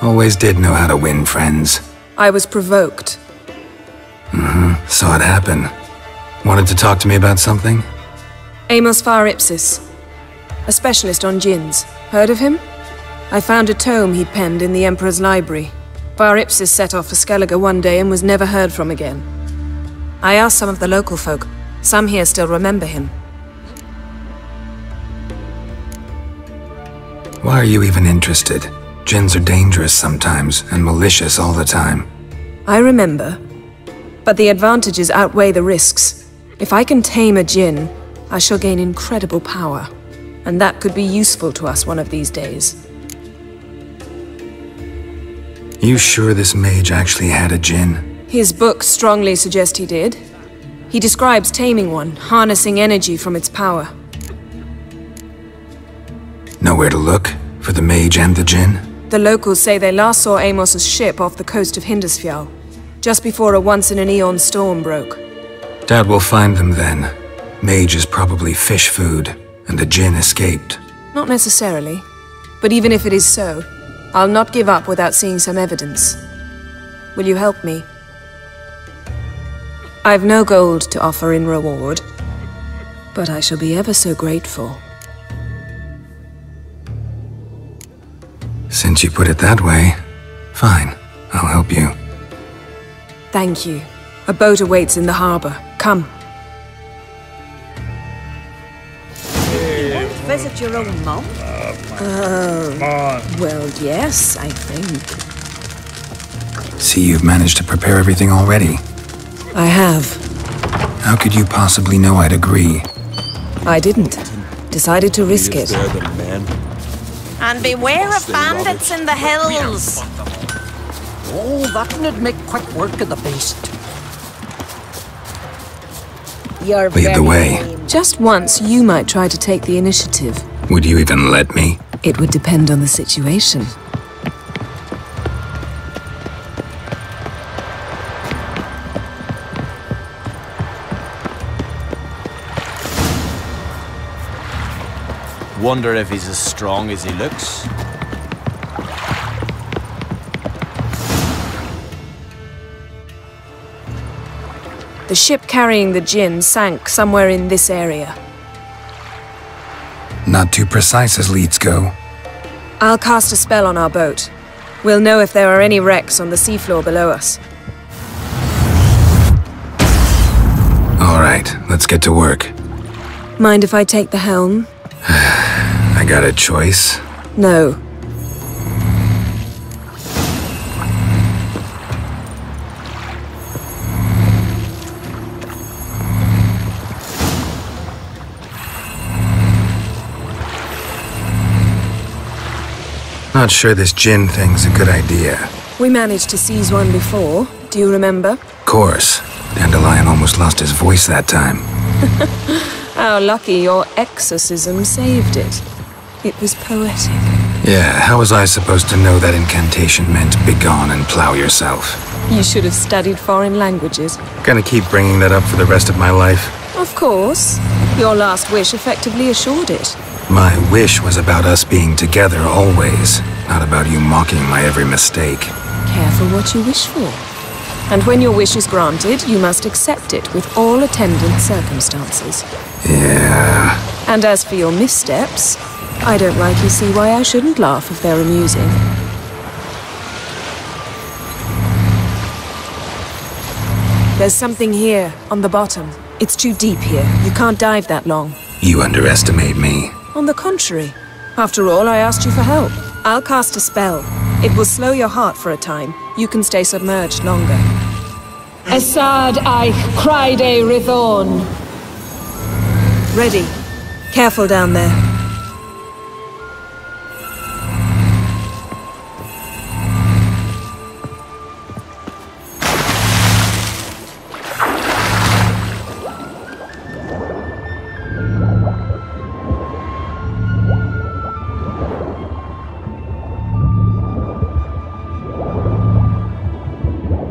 Always did know how to win friends. I was provoked. Saw it happen. Wanted to talk to me about something? Amos Far Ipsis. A specialist on djinns. Heard of him? I found a tome he'd penned in the Emperor's library. Far Ipsis set off for Skellige one day and was never heard from again. I asked some of the local folk. Some here still remember him. Why are you even interested? Djinns are dangerous sometimes, and malicious all the time. I remember. But the advantages outweigh the risks. If I can tame a djinn, I shall gain incredible power. And that could be useful to us one of these days. You sure this mage actually had a djinn? His books strongly suggest he did. He describes taming one, harnessing energy from its power. Nowhere to look? For the mage and the djinn? The locals say they last saw Amos's ship off the coast of Hindusfjall, just before a once-in-an-eon storm broke. Doubt we'll find them then. Mage is probably fish food, and the djinn escaped. Not necessarily. But even if it is so, I'll not give up without seeing some evidence. Will you help me? I've no gold to offer in reward, but I shall be ever so grateful. Since you put it that way, fine, I'll help you. Thank you. A boat awaits in the harbor. Come. You won't visit your own mom? Well, yes, I think. See, you've managed to prepare everything already. I have. How could you possibly know I'd agree? I didn't. Decided to risk it. And beware of bandits in the hills. Oh, that would make quick work of the beast. You're Lead the way. Just once, you might try to take the initiative. Would you even let me? It would depend on the situation. Wonder if he's as strong as he looks. The ship carrying the djinn sank somewhere in this area. Not too precise as leads go. I'll cast a spell on our boat. We'll know if there are any wrecks on the seafloor below us. All right, let's get to work. Mind if I take the helm? I got a choice. No. Not sure this djinn thing's a good idea. We managed to seize one before. Do you remember? Course. Dandelion almost lost his voice that time. How lucky your exorcism saved it. It was poetic. Yeah, how was I supposed to know that incantation meant begone and plow yourself? You should have studied foreign languages. Gonna keep bringing that up for the rest of my life? Of course. Your last wish effectively assured it. My wish was about us being together always, not about you mocking my every mistake. Careful what you wish for. And when your wish is granted, you must accept it with all attendant circumstances. Yeah. And as for your missteps, I don't rightly see why I shouldn't laugh if they're amusing. There's something here, on the bottom. It's too deep here. You can't dive that long. You underestimate me. On the contrary. After all, I asked you for help. I'll cast a spell. It will slow your heart for a time. You can stay submerged longer. Esad Eich Criede Rithorn. Ready. Careful down there.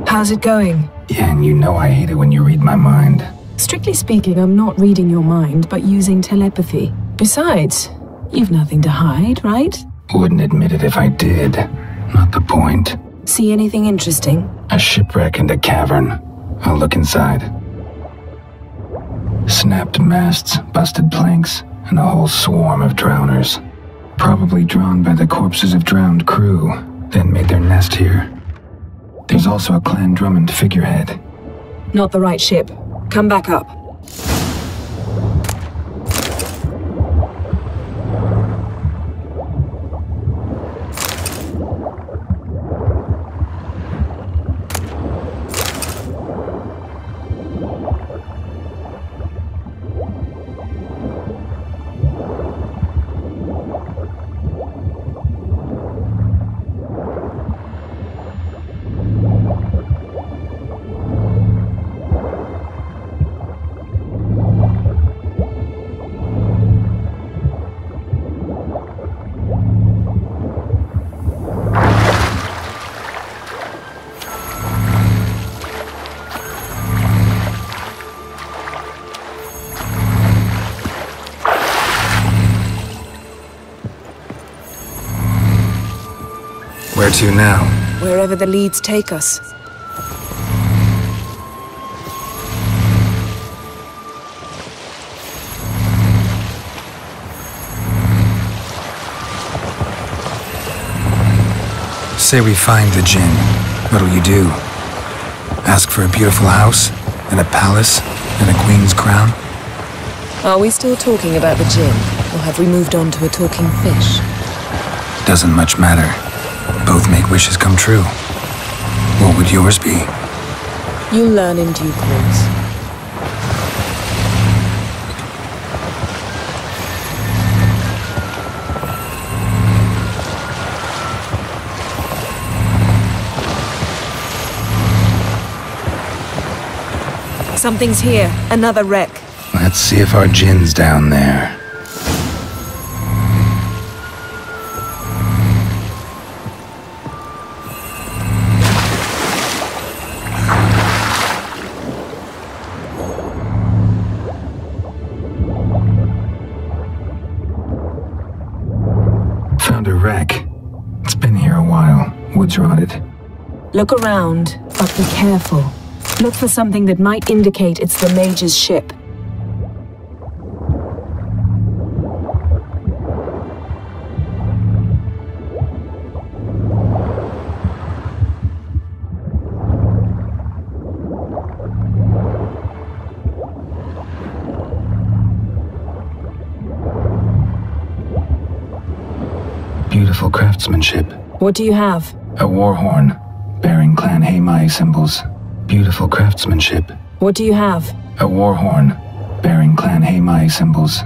How's it going? Yeah, and you know I hate it when you read my mind. Strictly speaking, I'm not reading your mind, but using telepathy. Besides, you've nothing to hide, right? Wouldn't admit it if I did. Not the point. See anything interesting? A shipwreck and a cavern. I'll look inside. Snapped masts, busted planks, and a whole swarm of drowners. Probably drawn by the corpses of drowned crew, then made their nest here. There's also a Clan Drummond figurehead. Not the right ship. Come back up. Where to now? Wherever the leads take us. Say we find the Jinn. What'll you do? Ask for a beautiful house? And a palace? And a queen's crown? Are we still talking about the Jinn? Or have we moved on to a talking fish? Doesn't much matter. Both make wishes come true. What would yours be? You'll learn in due course. Something's here. Another wreck. Let's see if our Jinn's down there. Found a wreck. It's been here a while. Wood's rotted. Look around, but be careful. Look for something that might indicate it's the Mage's ship. Beautiful craftsmanship. What do you have? A war horn, bearing Clan Haimai symbols. Beautiful craftsmanship. What do you have? A war horn, bearing Clan Haimai symbols.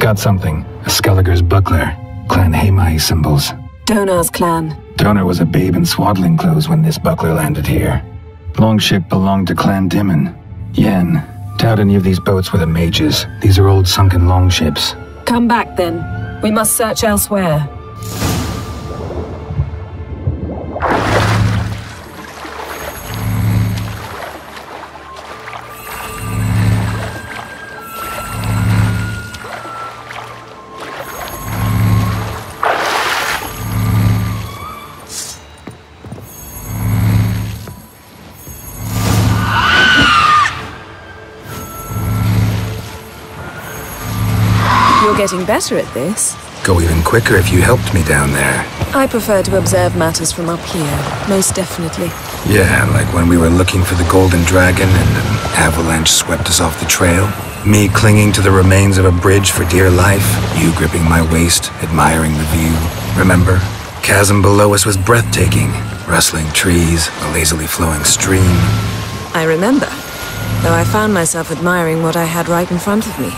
Got something. A Skelliger's buckler. Clan Haimai symbols. Donar's clan. Donar was a babe in swaddling clothes when this buckler landed here. Longship belonged to Clan Dimon. Yen, doubt any of these boats were the Mages. These are old sunken longships. Come back then. We must search elsewhere. You're getting better at this. Go even quicker if you helped me down there. I prefer to observe matters from up here, most definitely. Yeah, like when we were looking for the Golden Dragon and an avalanche swept us off the trail. Me clinging to the remains of a bridge for dear life. You gripping my waist, admiring the view. Remember? Chasm below us was breathtaking. Rustling trees, a lazily flowing stream. I remember, though I found myself admiring what I had right in front of me.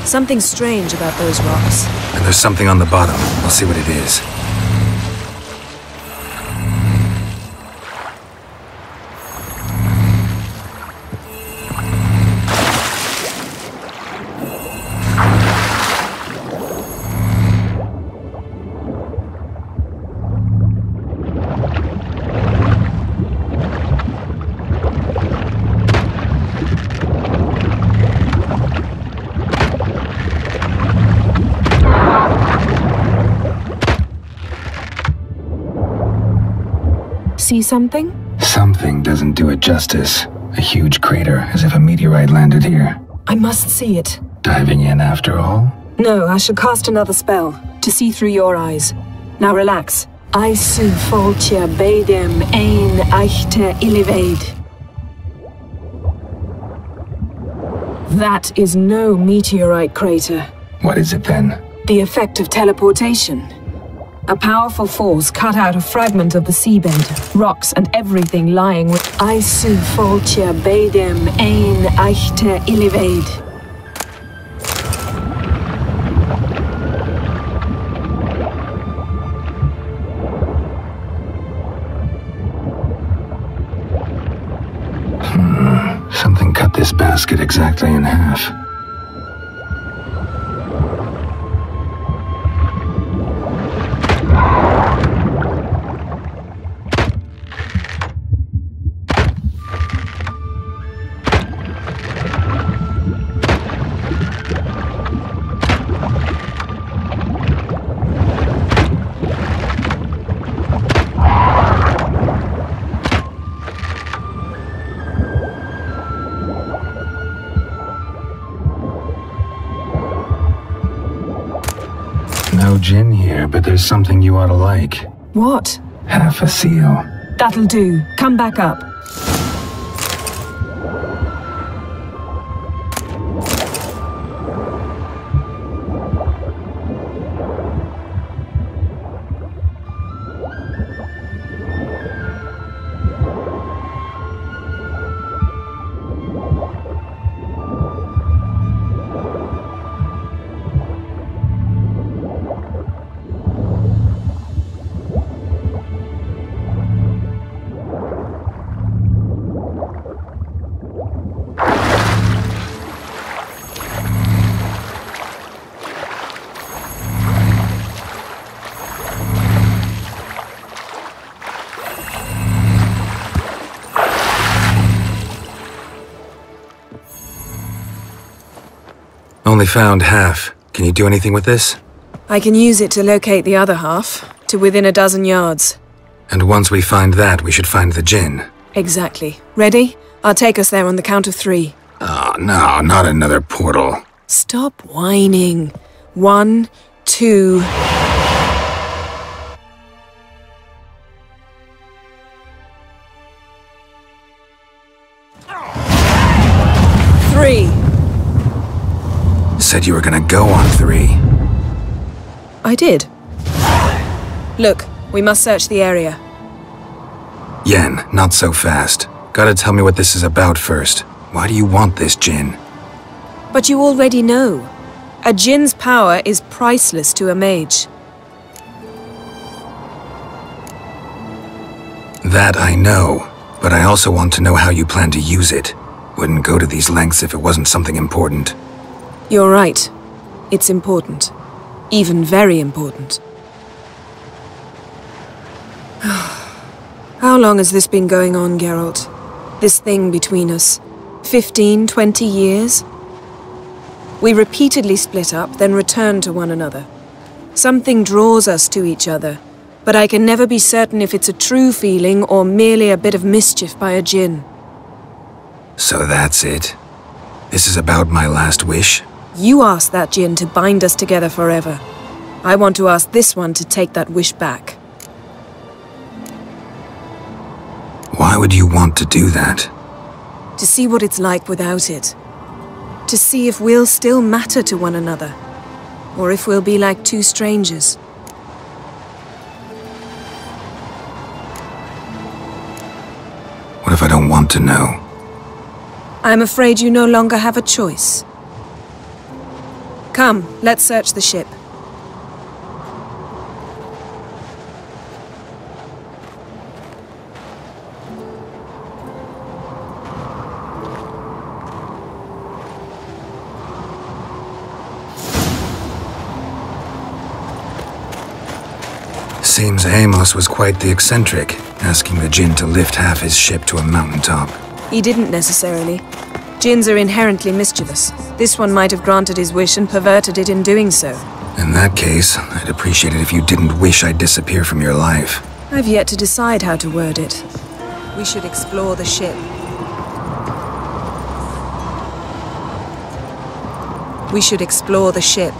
Something strange about those rocks. And there's something on the bottom. I'll see what it is. see something? Something doesn't do it justice. A huge crater, as if a meteorite landed here. I must see it. Diving in after all? No, I shall cast another spell, to see through your eyes. Now relax. I su foltia bedem ein eichte illivaid. That is no meteorite crater. What is it then? The effect of teleportation. A powerful force cut out a fragment of the seabed, rocks and everything lying with I su foltia bedem ein eichte illivaid. Something cut this basket exactly in half. No gin here, but there's something you ought to like. What? Half a seal. That'll do. Come back up. Only found half. Can you do anything with this? I can use it to locate the other half, to within a dozen yards. And once we find that, we should find the gin. Exactly. Ready? I'll take us there on the count of 3. Oh, no, not another portal. Stop whining. 1, 2... Said you were gonna go on 3. I did. Look, we must search the area. Yen, not so fast. Gotta tell me what this is about first. Why do you want this gin? But you already know. A djinn's power is priceless to a mage. That I know, but I also want to know how you plan to use it. Wouldn't go to these lengths if it wasn't something important. You're right. It's important. Even very important. How long has this been going on, Geralt? This thing between us? 15, 20 years? We repeatedly split up, then return to one another. Something draws us to each other, but I can never be certain if it's a true feeling or merely a bit of mischief by a djinn. So that's it? This is about my last wish? You asked that djinn to bind us together forever. I want to ask this one to take that wish back. Why would you want to do that? To see what it's like without it. To see if we'll still matter to one another. Or if we'll be like two strangers. What if I don't want to know? I'm afraid you no longer have a choice. Come, let's search the ship. Seems Amos was quite the eccentric, asking the djinn to lift half his ship to a mountaintop. He didn't necessarily. Djinns are inherently mischievous. This one might have granted his wish and perverted it in doing so. In that case, I'd appreciate it if you didn't wish I'd disappear from your life. I've yet to decide how to word it. We should explore the ship. We should explore the ship.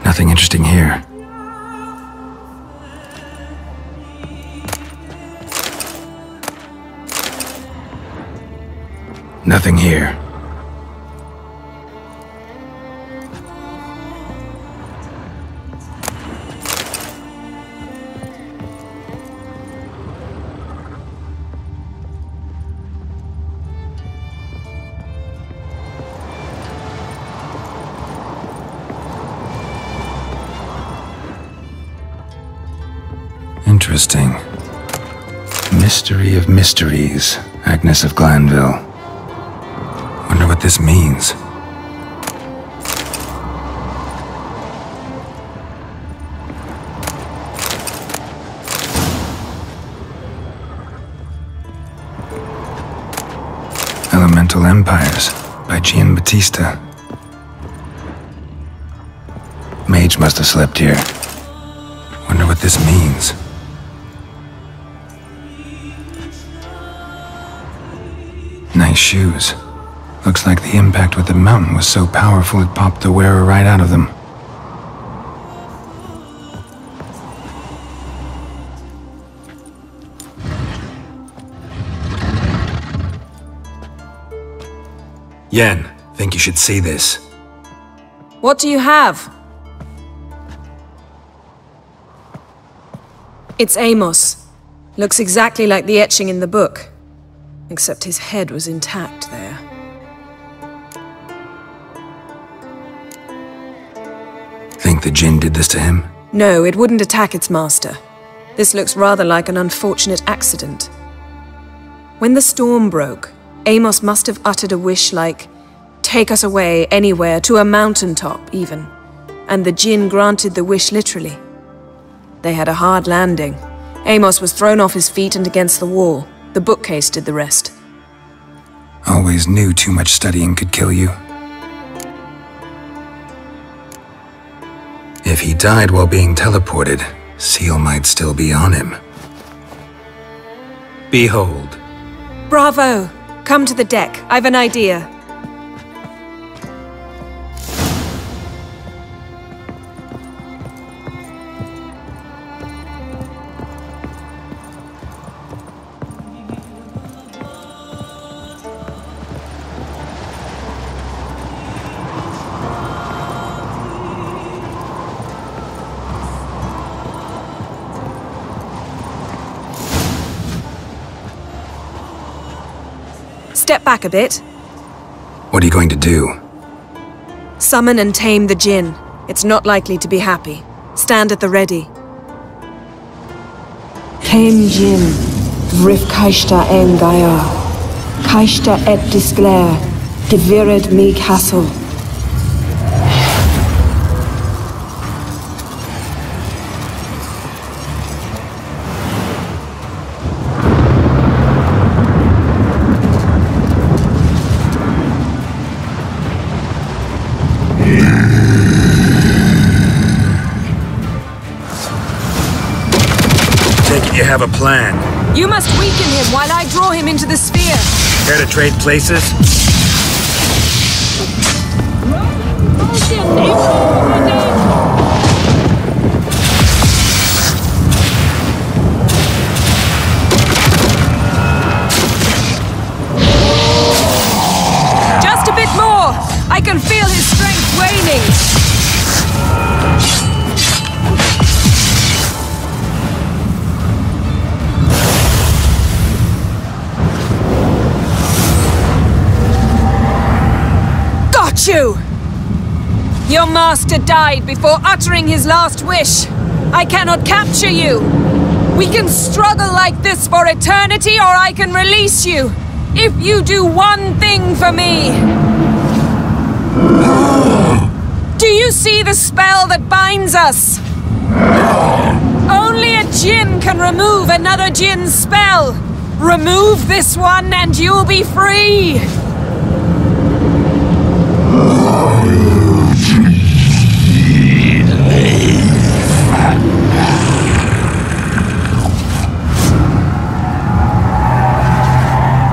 Nothing interesting here. Nothing here. Interesting. Mystery of mysteries, Agnes of Glanville. Wonder what this means. Elemental Empires by Giambattista. Mage must have slept here. Wonder what this means. Nice shoes. Looks like the impact with the mountain was so powerful it popped the wearer right out of them. Yen, think you should see this. What do you have? It's Amos. Looks exactly like the etching in the book. Except his head was intact there. Think the Jinn did this to him? No, it wouldn't attack its master. This looks rather like an unfortunate accident. When the storm broke, Amos must have uttered a wish like, "Take us away, anywhere, to a mountaintop, even." And the Jinn granted the wish literally. They had a hard landing. Amos was thrown off his feet and against the wall. The bookcase did the rest. Always knew too much studying could kill you. If he died while being teleported, Seal might still be on him. Behold. Bravo! Come to the deck. I've an idea. Step back a bit. What are you going to do? Summon and tame the Jinn. It's not likely to be happy. Stand at the ready. Tame Jinn, Vrif Kaishta en Gaia, Kaishta et Disclair, Gevired me Castle. You have a plan. You must weaken him while I draw him into the sphere. Care to trade places? Just a bit more! I can feel his strength waning! You! Your master died before uttering his last wish. I cannot capture you. We can struggle like this for eternity, or I can release you. If you do one thing for me. Do you see the spell that binds us? Only Only a Jinn can remove another Jinn's spell! Remove this one and you'll be free!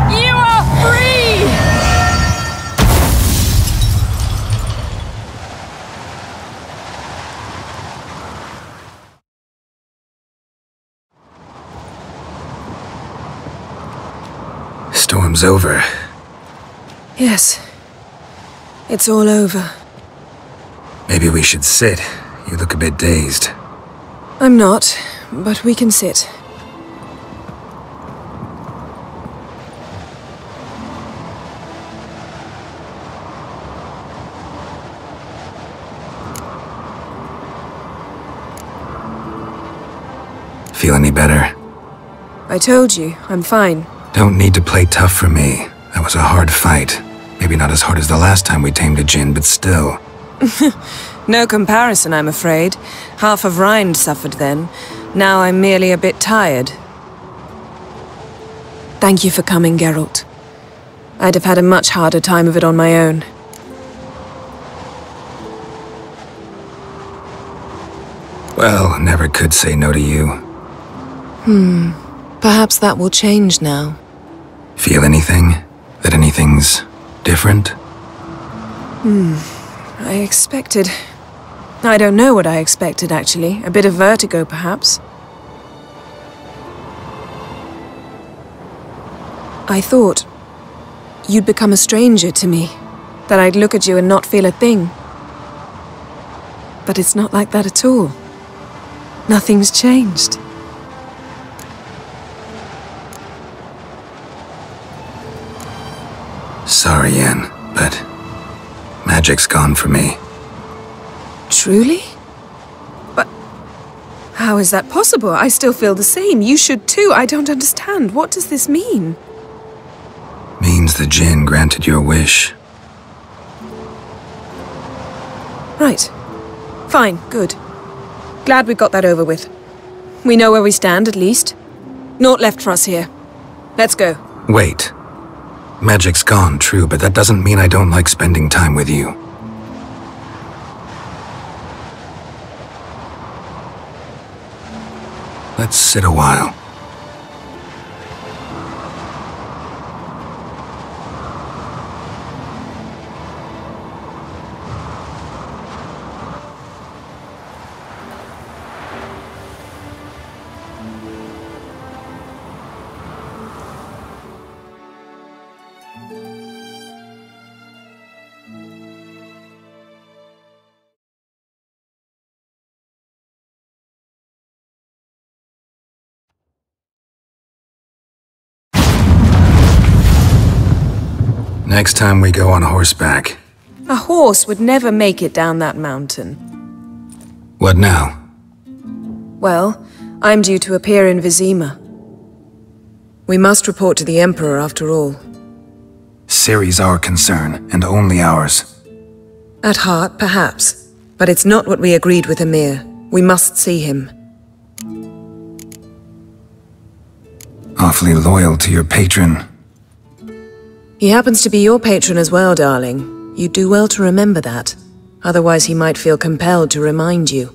You are free! Storm's over. Yes. It's all over. Maybe we should sit. You look a bit dazed. I'm not, but we can sit. Feel any better? I told you, I'm fine. Don't need to play tough for me. That was a hard fight. Maybe not as hard as the last time we tamed a Jinn, but still. No comparison, I'm afraid. Half of Rind suffered then. Now I'm merely a bit tired. Thank you for coming, Geralt. I'd have had a much harder time of it on my own. Well, never could say no to you. Perhaps that will change now. Feel anything? That anything's different? I expected... I don't know what I expected, actually. A bit of vertigo, perhaps. I thought you'd become a stranger to me. That I'd look at you and not feel a thing. But it's not like that at all. Nothing's changed. Sorry, Yen, but magic's gone for me. Truly? But how is that possible? I still feel the same. You should too. I don't understand. What does this mean? Means the Jinn granted your wish. Right. Fine. Good. Glad we got that over with. We know where we stand, at least. Naught left for us here. Let's go. Wait. Magic's gone, true, but that doesn't mean I don't like spending time with you. Let's sit a while. Next time we go on horseback. A horse would never make it down that mountain. What now? Well, I'm due to appear in Vizima. We must report to the Emperor after all. Ciri's our concern, and only ours. At heart, perhaps. But it's not what we agreed with Emir. We must see him. Awfully loyal to your patron. He happens to be your patron as well, darling. You'd do well to remember that. Otherwise he might feel compelled to remind you.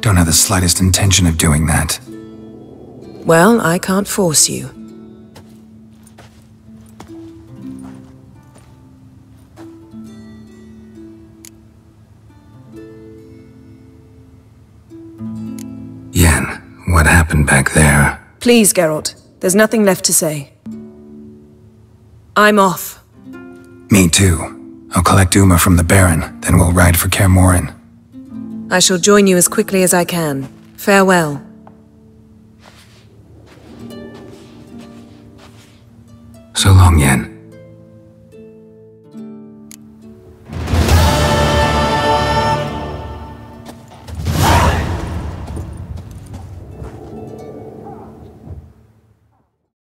Don't have the slightest intention of doing that. Well, I can't force you. Yen, what happened back there? Please, Geralt. There's nothing left to say. I'm off. Me too. I'll collect Uma from the Baron, then we'll ride for Kaer Morhen. I shall join you as quickly as I can. Farewell. So long, Yen.